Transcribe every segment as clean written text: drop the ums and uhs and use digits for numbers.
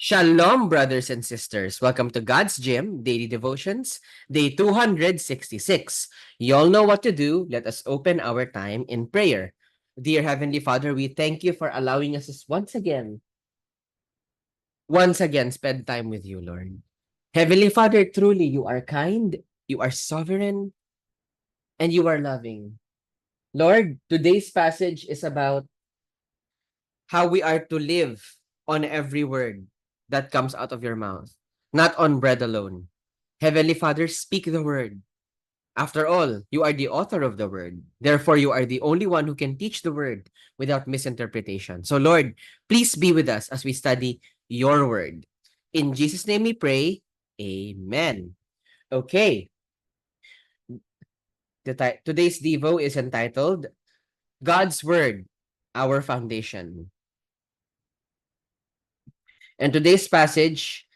Shalom, brothers and sisters. Welcome to God's Gym Daily Devotions, day 266. You all know what to do. Let us open our time in prayer. Dear Heavenly Father, we thank you for allowing us once again spend time with you, Lord. Heavenly Father, truly you are kind, you are sovereign, and you are loving. Lord, today's passage is about how we are to live on every word that comes out of your mouth, not on bread alone. Heavenly Father, speak the word. After all, you are the author of the word. Therefore, you are the only one who can teach the word without misinterpretation. So, Lord, please be with us as we study your word. In Jesus' name we pray. Amen. Okay. Today's Devo is entitled God's Word, Our Foundation. And today's passage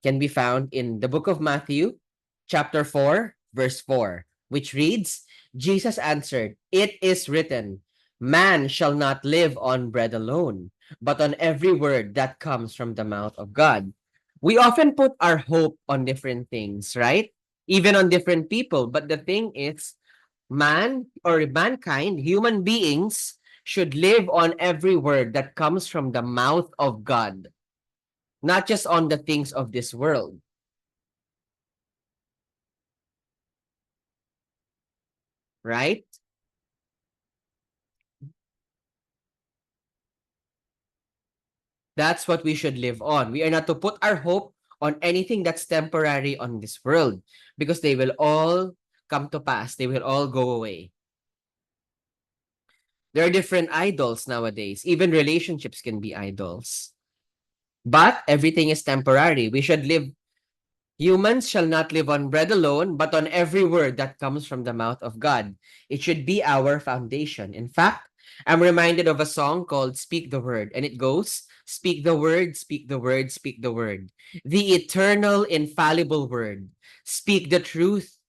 can be found in the book of Matthew, chapter 4, verse 4, which reads, Jesus answered, "It is written, man shall not live on bread alone, but on every word that comes from the mouth of God." We often put our hope on different things, right? Even on different people. But the thing is, mankind, human beings, should live on every word that comes from the mouth of God, not just on the things of this world, right? That's what we should live on. We are not to put our hope on anything that's temporary on this world, because they will all come to pass. They will all go away. There are different idols nowadays. Even relationships can be idols. But everything is temporary. Humans shall not live on bread alone, but on every word that comes from the mouth of God. It should be our foundation. In fact, I'm reminded of a song called Speak the Word, and it goes, speak the word, speak the word, speak the word. The eternal, infallible word. Speak the truth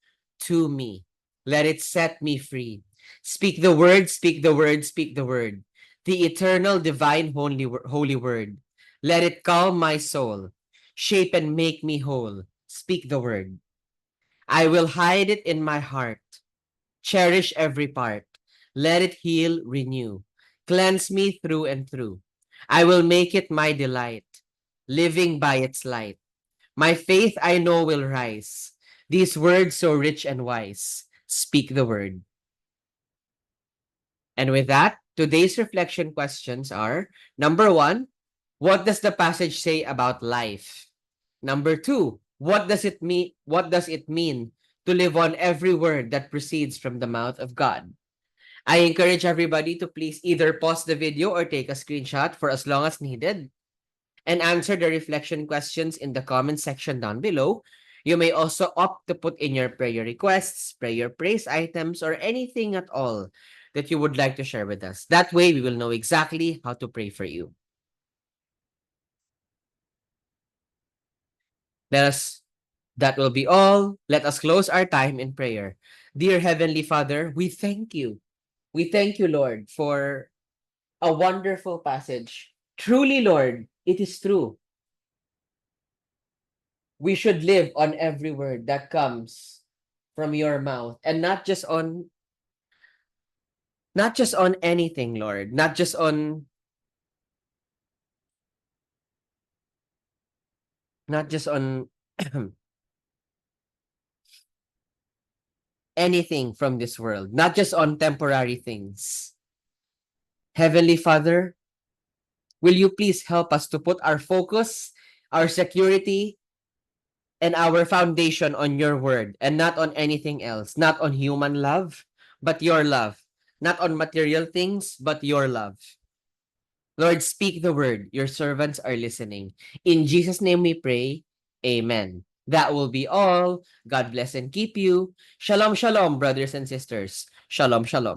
to me. Let it set me free. Speak the word, speak the word, speak the word. The eternal, divine, holy word. Let it calm my soul, shape and make me whole. Speak the word. I will hide it in my heart. Cherish every part. Let it heal, renew. Cleanse me through and through. I will make it my delight, living by its light. My faith I know will rise. These words so rich and wise. Speak the word. And with that, today's reflection questions are, number 1, what does the passage say about life? Number 2, what does it mean? What does it mean to live on every word that proceeds from the mouth of God? I encourage everybody to please either pause the video or take a screenshot for as long as needed and answer the reflection questions in the comment section down below. You may also opt to put in your prayer requests, prayer praise items, or anything at all that you would like to share with us. That way, we will know exactly how to pray for you. That will be all. Let us close our time in prayer. Dear Heavenly Father, we thank you. We thank you, Lord, for a wonderful passage. Truly, Lord, it is true. We should live on every word that comes from your mouth, and not just on anything, Lord, not just on anything from this world, not just on temporary things. Heavenly Father, will you please help us to put our focus, our security, and our foundation on your word and not on anything else, not on human love, but your love, not on material things, but your love. Lord, speak the word. Your servants are listening. In Jesus' name we pray. Amen. That will be all. God bless and keep you. Shalom, shalom, brothers and sisters. Shalom, shalom.